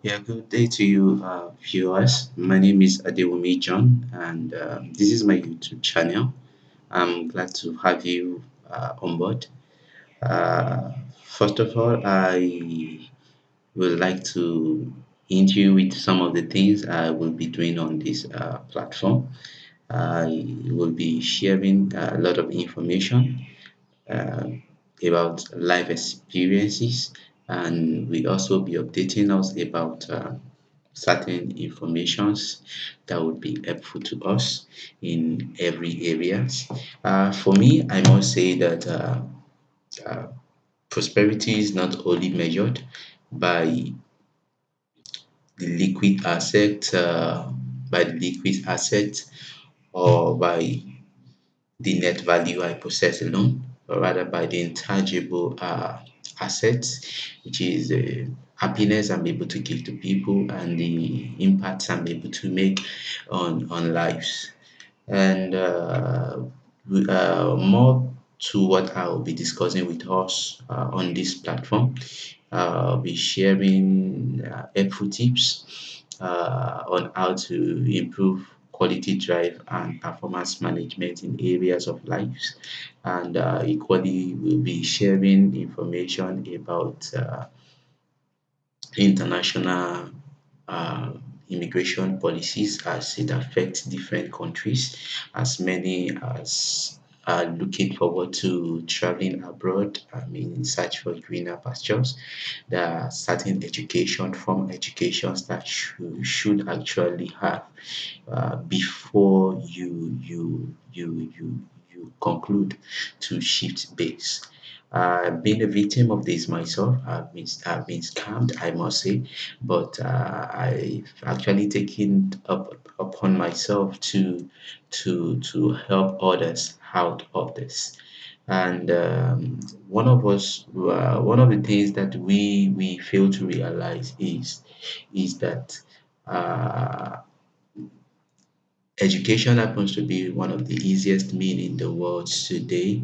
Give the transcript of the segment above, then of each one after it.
Yeah, good day to you, viewers. My name is Adewumi John, and this is my YouTube channel. I'm glad to have you on board. Uh, First of all, I would like to hint you with some of the things I will be doing on this platform. I will be sharing a lot of information uh, about life experiences, and we also be updating us about certain informations that would be helpful to us in every areas. For me, I must say that uh, prosperity is not only measured by the liquid asset, or by the net value I possess alone, but rather by the intangible assets, which is happiness I'm able to give to people and the impact I'm able to make on lives. And more to what I'll be discussing with us on this platform. I'll be sharing helpful tips on how to improve quality drive and performance management in areas of lives. And equally, we'll be sharing information about international uh, immigration policies as it affects different countries, as many as are looking forward to traveling abroad, I mean, in search for greener pastures. There are certain education from educations that should actually have before you conclude to shift base. Being a victim of this myself, I've been scammed, I must say, but I've actually taken up upon myself to help others out of this. And one of the things that we fail to realize is that uh, education happens to be one of the easiest means in the world today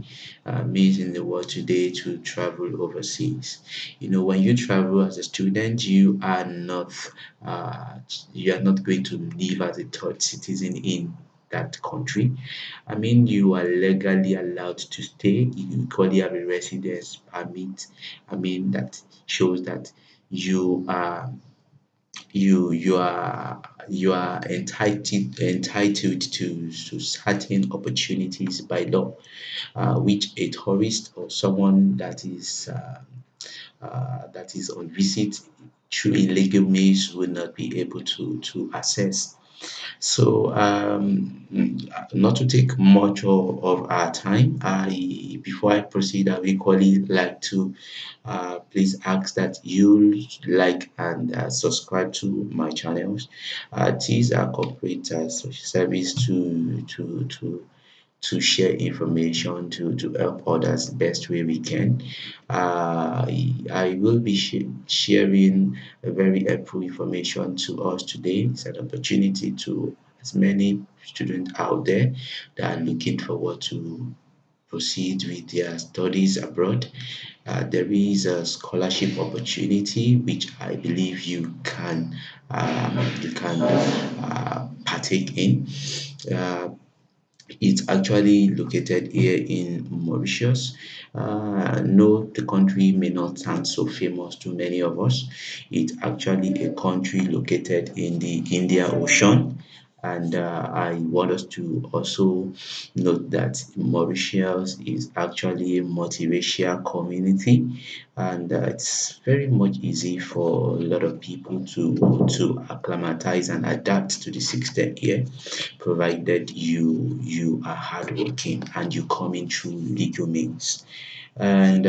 to travel overseas. You know, when you travel as a student, uh, you are not going to live as a third citizen in that country. I mean, you are legally allowed to stay. You equally have a residence permit. I mean, that shows that you are you are entitled to certain opportunities by law, which a tourist or someone that is on visit through illegal means will not be able to access. So, not to take much of our time, I before I proceed, I would equally like to please ask that you like and subscribe to my channels. These are corporate social service to share information to help others the best way we can. I will be sharing a very helpful information to us today. It's an opportunity to as many students out there that are looking forward to proceed with their studies abroad. There is a scholarship opportunity which I believe you can partake in. Uh, it's actually located here in Mauritius. No, the country may not sound so famous to many of us. It's actually a country located in the Indian Ocean. And I want us to also note that Mauritius is actually a multiracial community, and it's very much easy for a lot of people to acclimatize and adapt to the system here, provided you are hardworking and you come in through legal means. And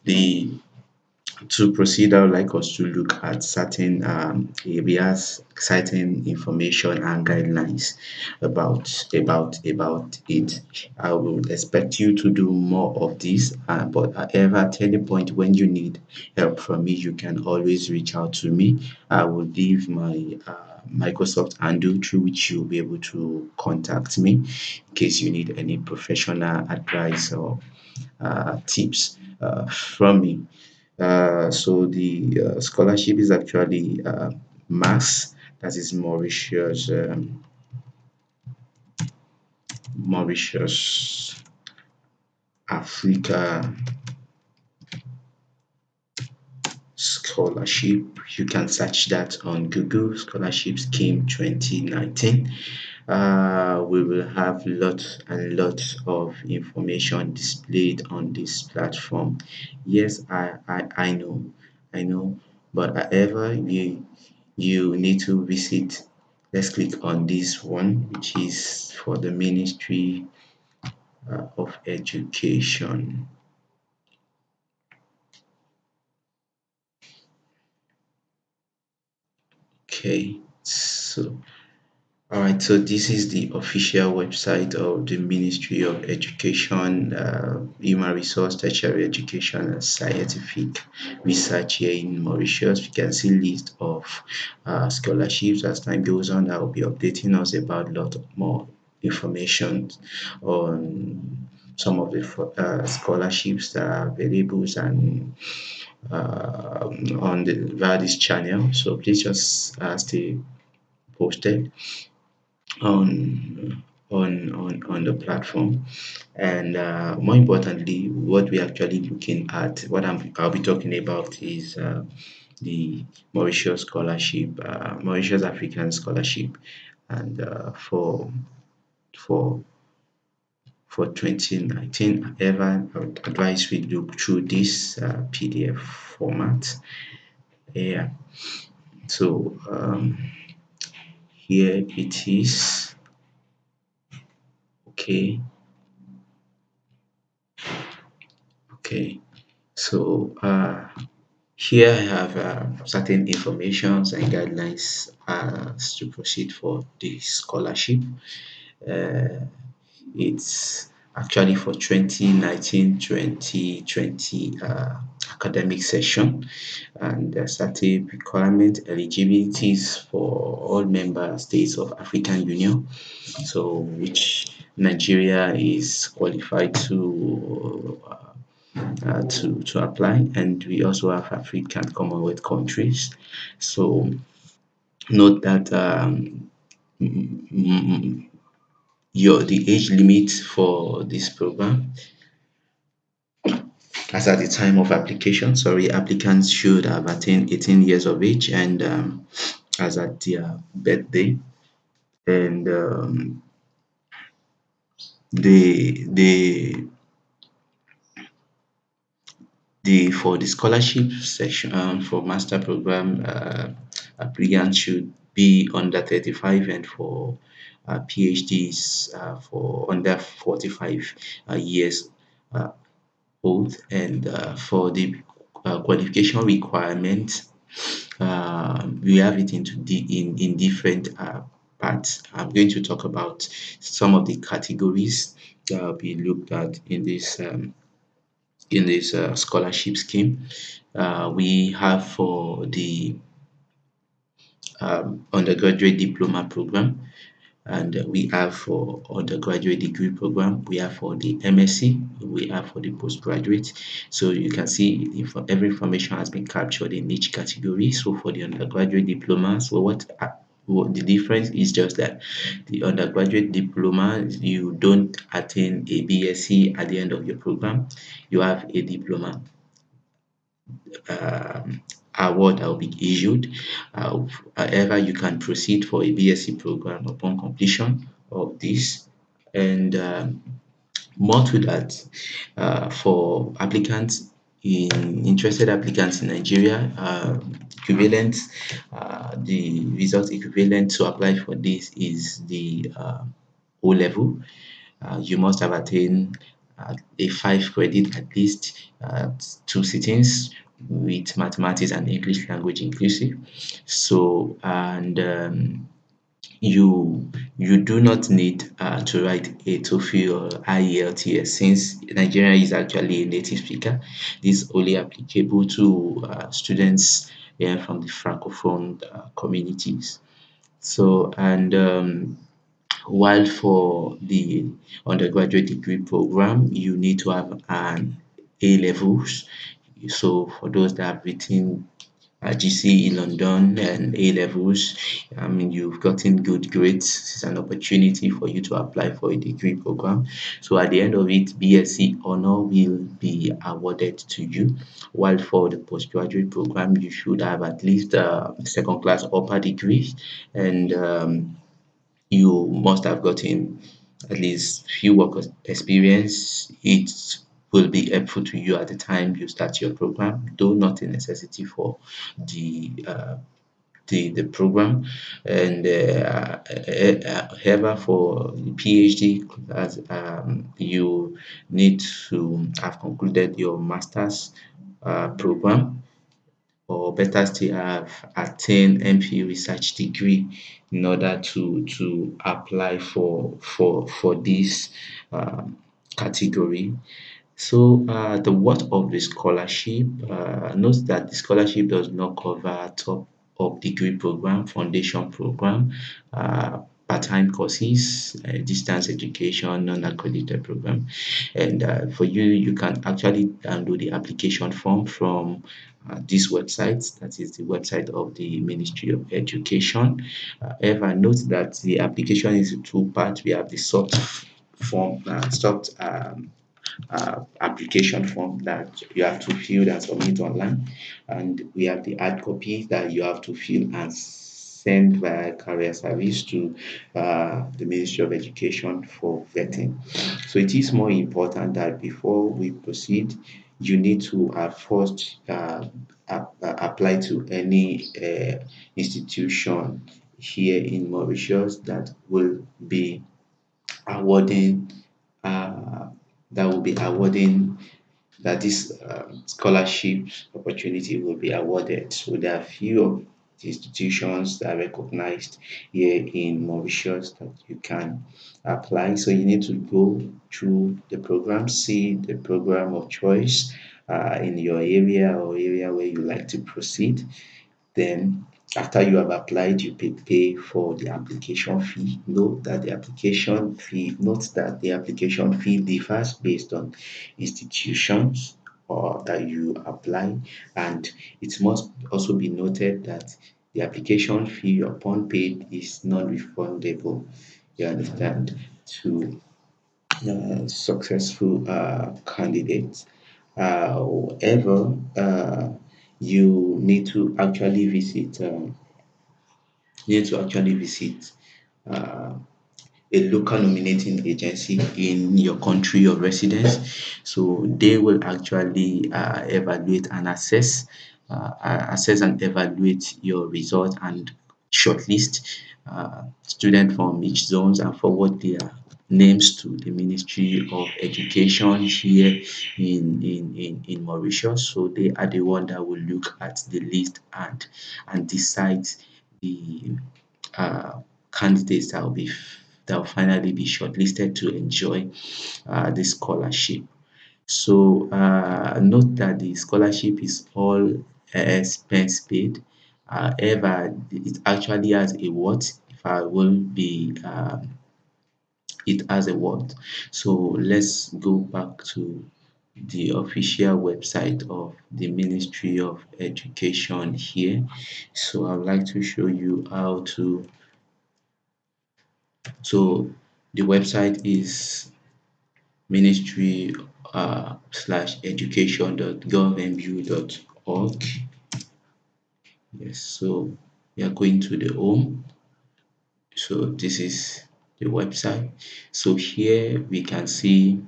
the to proceed, I would like us to look at certain areas, certain information and guidelines about it. I will expect you to do more of this, but however, at any point when you need help from me, you can always reach out to me. I will leave my Microsoft handle through which you'll be able to contact me in case you need any professional advice or tips from me. So the scholarship is actually MAS, that is Mauritius Africa Scholarship. You can search that on Google. Scholarship Scheme 2019. We will have lots and lots of information displayed on this platform. Yes, I know, but however, you need to visit. Let's click on this one, which is for the Ministry of Education. Okay, so all right, so this is the official website of the Ministry of Education, Human Resource, Tertiary Education, and Scientific Research here in Mauritius. You can see list of scholarships. As time goes on, I will be updating us about a lot more information on some of the scholarships that are available and on the via this channel. So please just stay posted on the platform. And more importantly, what we're actually looking at, I'll be talking about is the Mauritius scholarship, Mauritius African scholarship, and for for 2019. However, I would advise we look through this PDF format. Yeah. So here it is. Okay. Okay. So here I have certain informations and guidelines to proceed for the scholarship. Uh, it's actually for 2019-2020 academic session, and certain requirement eligibilities for all member states of African Union, so which Nigeria is qualified to apply, and we also have African Commonwealth countries. So note that your the age limit for this program, as at the time of application, sorry, applicants should have attained 18 years of age, and as at their birthday, and the for the scholarship section, for master program, applicants should be under 35, and for PhDs for under 45 years uh, old. And for the qualification requirement, we have it in different parts. I'm going to talk about some of the categories that will be looked at in this scholarship scheme. We have for the undergraduate diploma program, and we have for undergraduate degree program, we have for the MSc, we have for the postgraduate. So you can see if every information has been captured in each category. So for the undergraduate diploma, so what the difference is just that the undergraduate diploma, you don't attain a BSc at the end of your program, you have a diploma um, award that will be issued. However, you can proceed for a BSc program upon completion of this. And more to that, for applicants interested applicants in Nigeria, equivalent, the result equivalent to apply for this is the O level. You must have attained a 5 credit at least, two sittings with mathematics and English language inclusive. So, and you do not need to write a TOEFL or IELTS, since Nigeria is actually a native speaker. This is only applicable to students from the francophone communities. So, and while for the undergraduate degree program, you need to have an A levels. So for those that have written GCE London and A levels, I mean, you've gotten good grades. It's an opportunity for you to apply for a degree program. So at the end of it, BSc honor will be awarded to you. While for the postgraduate program, you should have at least second class upper degree, and you must have gotten at least few work experience. It will be helpful to you at the time you start your program, though not a necessity for the the program. And however, for the PhD class, you need to have concluded your master's program, or better still have attained MPhil research degree in order to apply for this category. So the worth of the scholarship, note that the scholarship does not cover top of degree program, foundation program, part-time courses, distance education, non-accredited program. And for you, you can actually download the application form from this website. That is the website of the Ministry of Education. However, note that the application is a two-part. We have the soft application form that you have to fill and submit online, and we have the hard copy that you have to fill and send via career service to the Ministry of Education for vetting. So it is more important that before we proceed, you need to first apply to any institution here in Mauritius that will be awarding uh, that this scholarship opportunity will be awarded. So there are few of the institutions that are recognized here in Mauritius that you can apply. So you need to go through the program, see the program of choice in your area or area where you like to proceed. Then after you have applied, you pay for the application fee. Note that the application fee differs based on institutions or that you apply, and it must also be noted that the application fee upon paid is non-refundable. You understand? To successful candidates. However, you need to actually visit uh, a local nominating agency in your country of residence. So they will actually assess and evaluate your result and shortlist students from each zones and forward their names to the Ministry of Education here in Mauritius. So they are the one that will look at the list and decide the uh, candidates that will finally be shortlisted to enjoy this scholarship. So note that the scholarship is all expense paid. However, it actually has a what if I will be it has a what. So let's go back to the official website of the Ministry of Education here. So I'd like to show you how to. So the website is ministry slash education.govmu.org. Yes, so we are going to the home. So this is the website. So here we can see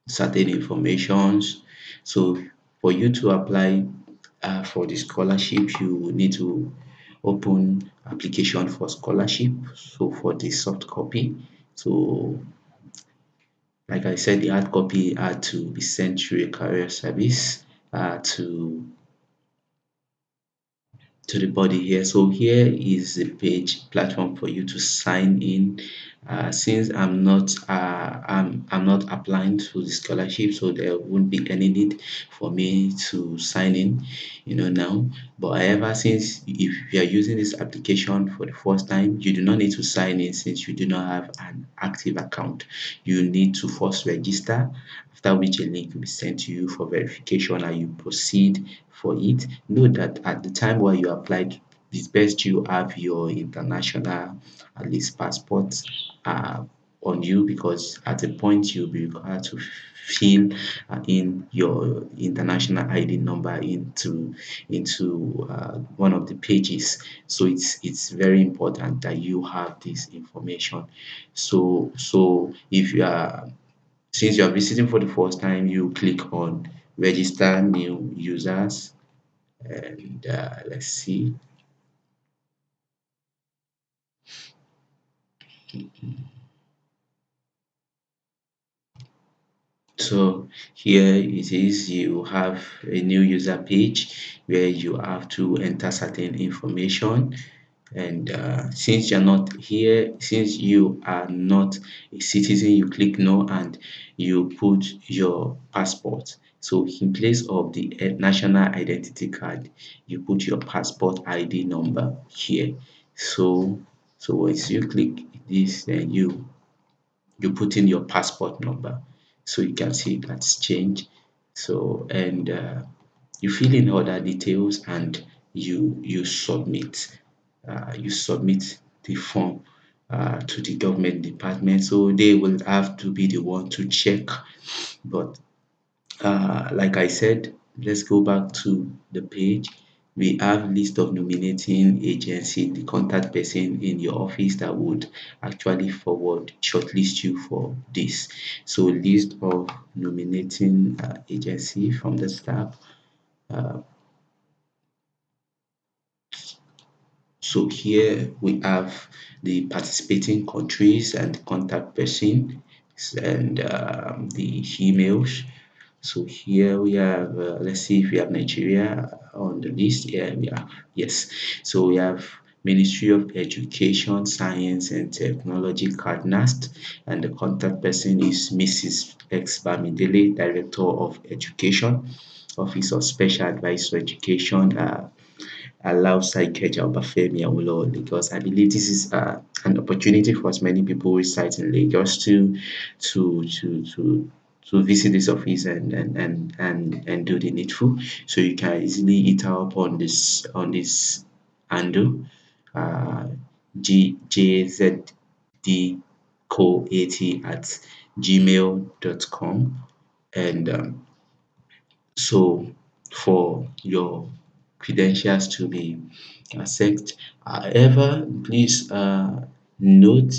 certain informations. So for you to apply for the scholarship, you need to open application for scholarship. So for the soft copy, so like I said, the hard copy had to be sent through a career service to to the body here. So here is the page platform for you to sign in. Since I'm not applying to the scholarship, so there won't be any need for me to sign in, now. But however, since if you are using this application for the first time, you do not need to sign in since you do not have an active account. You need to first register, after which a link will be sent to you for verification and you proceed for it. Note that at the time while you applied, it's best you have your international at least passport uh, on you, because at a point you'll be required to fill in your international ID number into one of the pages. So it's very important that you have this information. So if you are since you are visiting for the first time, you click on register new users, and let's see. So here it is, you have a new user page where you have to enter certain information. And since you are not a citizen, you click no and you put your passport. So in place of the national identity card, you put your passport ID number here. So once you click this, then you put in your passport number, so you can see that's changed. So and you fill in other details and you submit. You submit the form to the government department, so they will have to be the one to check. But like I said, let's go back to the page. We have list of nominating agency, the contact person in your office that would actually forward shortlist you for this. So list of nominating agency from the staff. Uh, so here we have the participating countries and contact person and the emails. So here we have, let's see if we have Nigeria on the list. Yeah, we have, yes. So we have Ministry of Education, Science and Technology, CADNAST, and the contact person is Mrs. X Bamidele, Director of Education, Office of Special Advice for Education, alongside Keja Obafemi Awolowo, because I believe this is an opportunity for as many people reside in Lagos to to to to visit this office and do the needful. So you can easily hit her up on this handle, uh, gjzdco80@gmail.com, and so for your credentials to be accessed. However, please note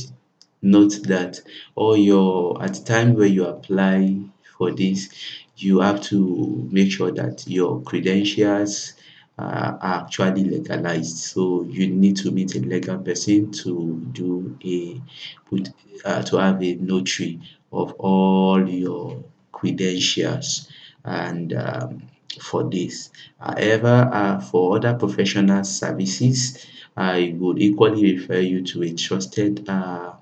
note that all your at the time where you apply for this, you have to make sure that your credentials are actually legalized. So you need to meet a legal person to do a put to have a notary of all your credentials and for this. However, for other professional services, I would equally refer you to a trusted uh,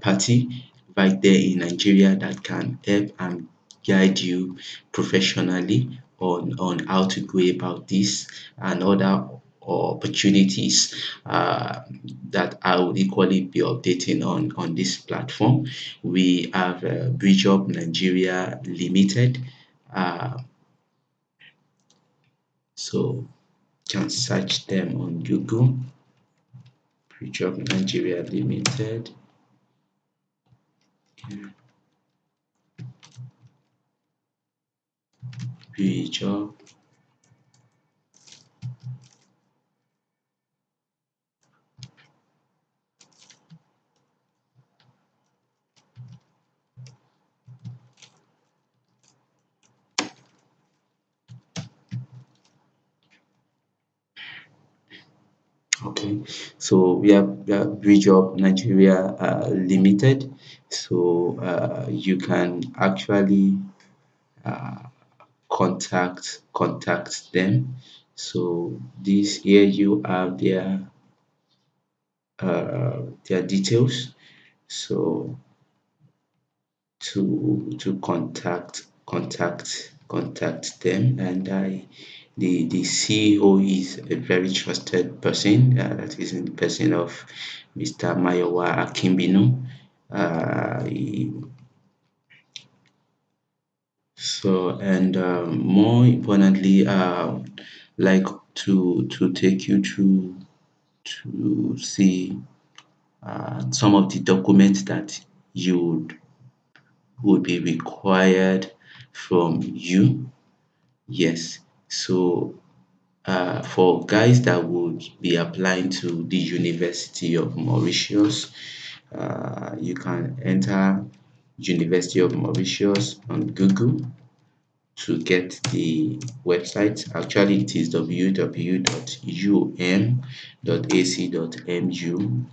party right there in Nigeria that can help and guide you professionally on how to go about this and other opportunities that I would equally be updating on this platform. We have Bridge Up Nigeria Limited. Uh, so can search them on Google. Bridge Up Nigeria Limited. Bridge Up. Okay, so we have Bridge Up Nigeria Limited. So you can actually contact them So this here you have their details. So to contact them, and I the CEO is a very trusted person, that is in the person of Mr. Mayowa Akimbinu. He So, and more importantly, like to take you through to see some of the documents that you would be required from you. Yes. So, for guys that would be applying to the University of Mauritius, you can enter University of Mauritius on Google to get the website. Actually, it is www.um.ac.mu,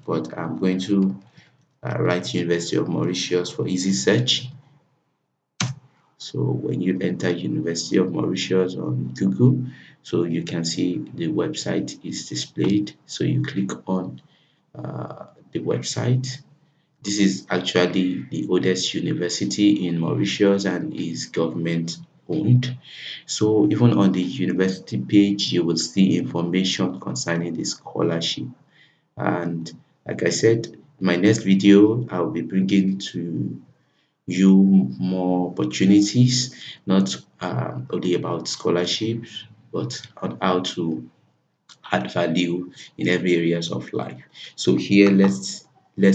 but I'm going to write University of Mauritius for easy search. So when you enter University of Mauritius on Google, so you can see the website is displayed. So you click on the website. This is actually the oldest university in Mauritius and is government owned. So even on the university page, you will see information concerning the scholarship. And like I said, in my next video, I'll be bringing to you more opportunities, not only about scholarships, but on how to add value in every areas of life. So here, let's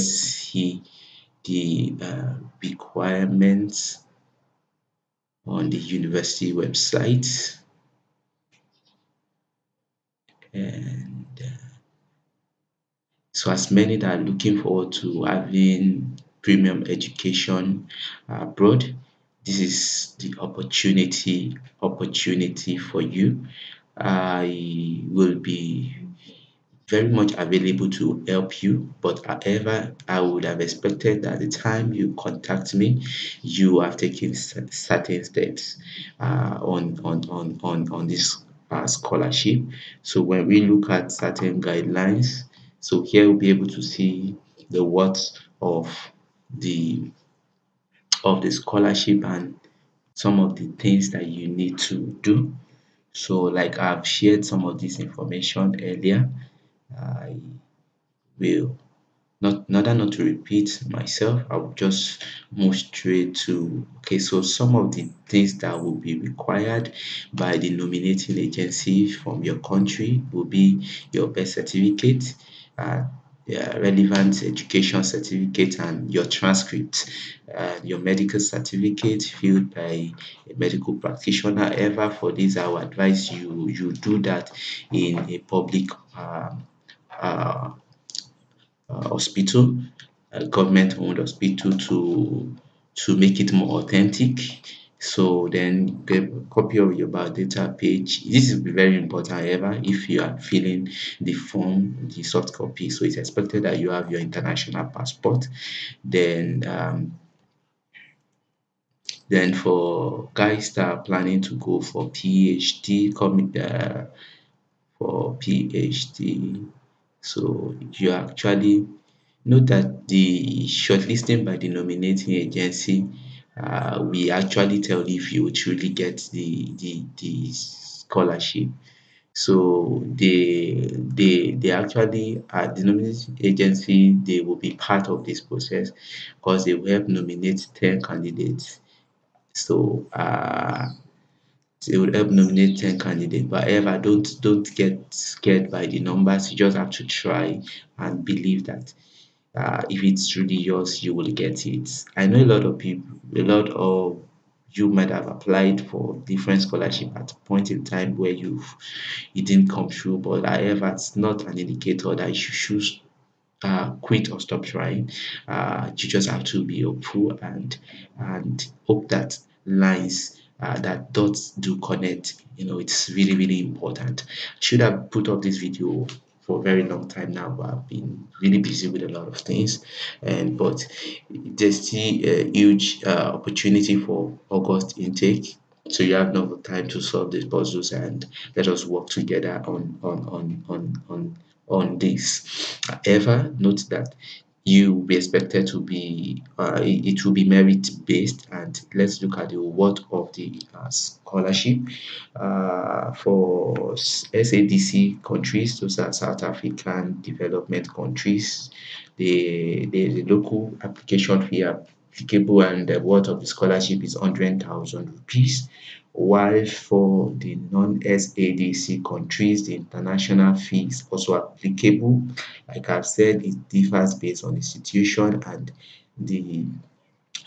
see the requirements on the university website. And so as many that are looking forward to having premium education abroad, this is the opportunity for you. I will be very much available to help you. But however, I would have expected that at the time you contact me, you have taken certain steps on this scholarship. So when we look at certain guidelines, so here we'll be able to see the worth the of the scholarship and some of the things that you need to do. So like I've shared some of this information earlier, I will not in order not to repeat myself, I will just move straight to okay. So some of the things that will be required by the nominating agency from your country will be your birth certificate, uh, relevant education certificate, and your transcript, your medical certificate filled by a medical practitioner. However, for this, I would advise you do that in a public uh, hospital, a government-owned hospital, to make it more authentic. So then get a copy of your biodata page. This is very important, however, if you are filling the form, the soft copy. So it's expected that you have your international passport. Then then for guys that are planning to go for PhD, for PhD, so you actually note that the shortlisting by the nominating agency we actually tell if you truly get the scholarship. So they actually the nominating agency, they will be part of this process because they will help nominate 10 candidates. So they will help nominate 10 candidates. But however, don't get scared by the numbers. You just have to try and believe that if it's truly yours, you will get it. I know a lot of people, a lot of you might have applied for different scholarship at a point in time where it didn't come through, but however, it's not an indicator that you should choose quit or stop trying. You just have to be hopeful and hope that lines that dots do connect. It's really really important. I should have put up this video for a very long time now, but I've been really busy with a lot of things. And but there's still a huge opportunity for August intake. So you have no time to solve these puzzles, and let us work together on this. However, note that you will be expected to be it will be merit based, and let's look at the award of the scholarship for SADC countries. Those are South African development countries. The local application fee applicable, and the worth of the scholarship is 100,000 rupees, while for the non-SADC countries, the international fee is also applicable. Like I've said, it differs based on the situation, and the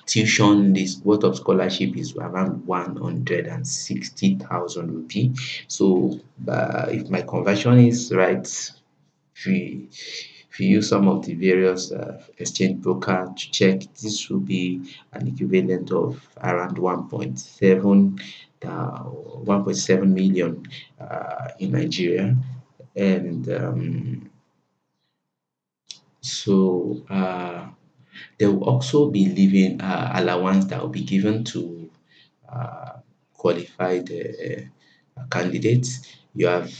tuition, this worth of scholarship is around 160,000 rupee. So if my conversion is right, we if you use some of the various exchange broker to check, this will be an equivalent of around 1.7 million in Nigeria. And so there will also be living allowance that will be given to qualified candidates. You have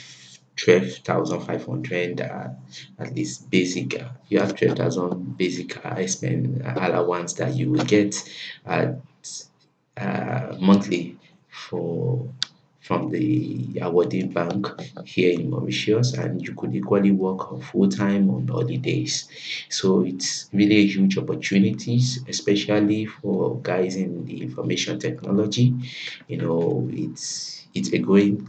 12,500 at least basic. You have 12,000 basic expense allowance that you will get at monthly for from the awarding bank here in Mauritius, and you could equally work full time on holidays. So it's really a huge opportunities, especially for guys in the information technology. It's a growing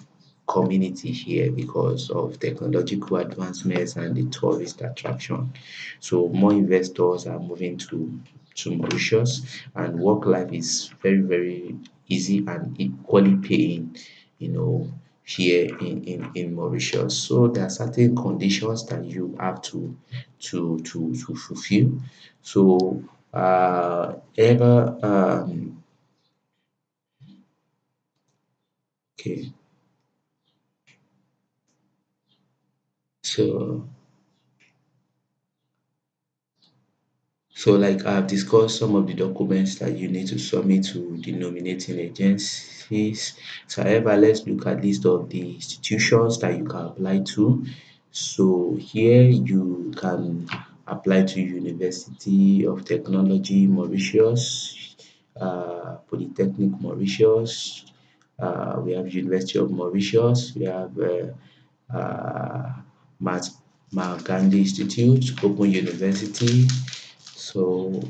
community here because of technological advancements and the tourist attraction. So more investors are moving to Mauritius, and work life is very, very easy and equally paying, you know, here in Mauritius. So there are certain conditions that you have to fulfill. So ever okay. So like I've discussed some of the documents that you need to submit to the nominating agencies. So however, let's look at list of the institutions that you can apply to. So here you can apply to University of Technology Mauritius, Polytechnic Mauritius, we have University of Mauritius, we have Mahatma Gandhi Institute, Open University. So,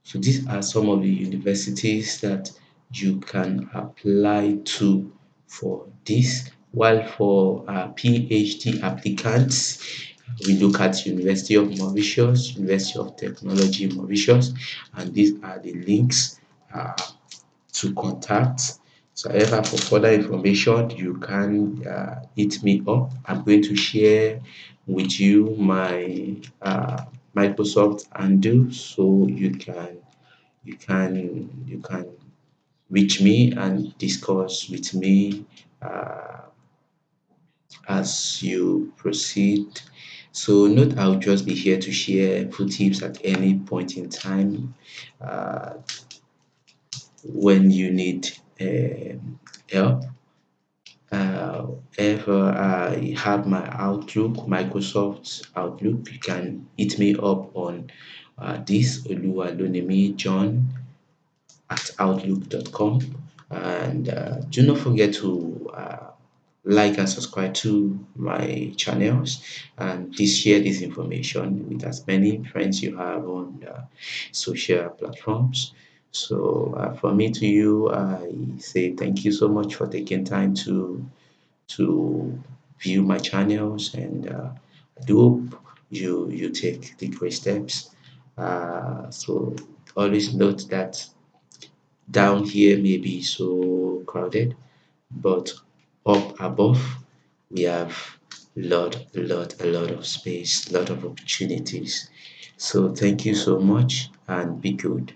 so these are some of the universities that you can apply to for this. While for PhD applicants, we look at University of Mauritius, University of Technology Mauritius, and these are the links uh, to contact. So, however, for further information, you can hit me up. I'm going to share with you my Microsoft handle, so you can reach me and discuss with me as you proceed. So note I'll just be here to share full tips at any point in time uh, when you need help. If I have my Outlook, Microsoft Outlook, you can hit me up on this Oluwalonemi John at outlook.com. And do not forget to like and subscribe to my channels, and please share this information with as many friends you have on social platforms. So from me to you, I say thank you so much for taking time to view my channels, and I do hope you take the great steps. So always note that down here may be so crowded, but up above we have a lot of space, lot of opportunities. So thank you so much, and be good.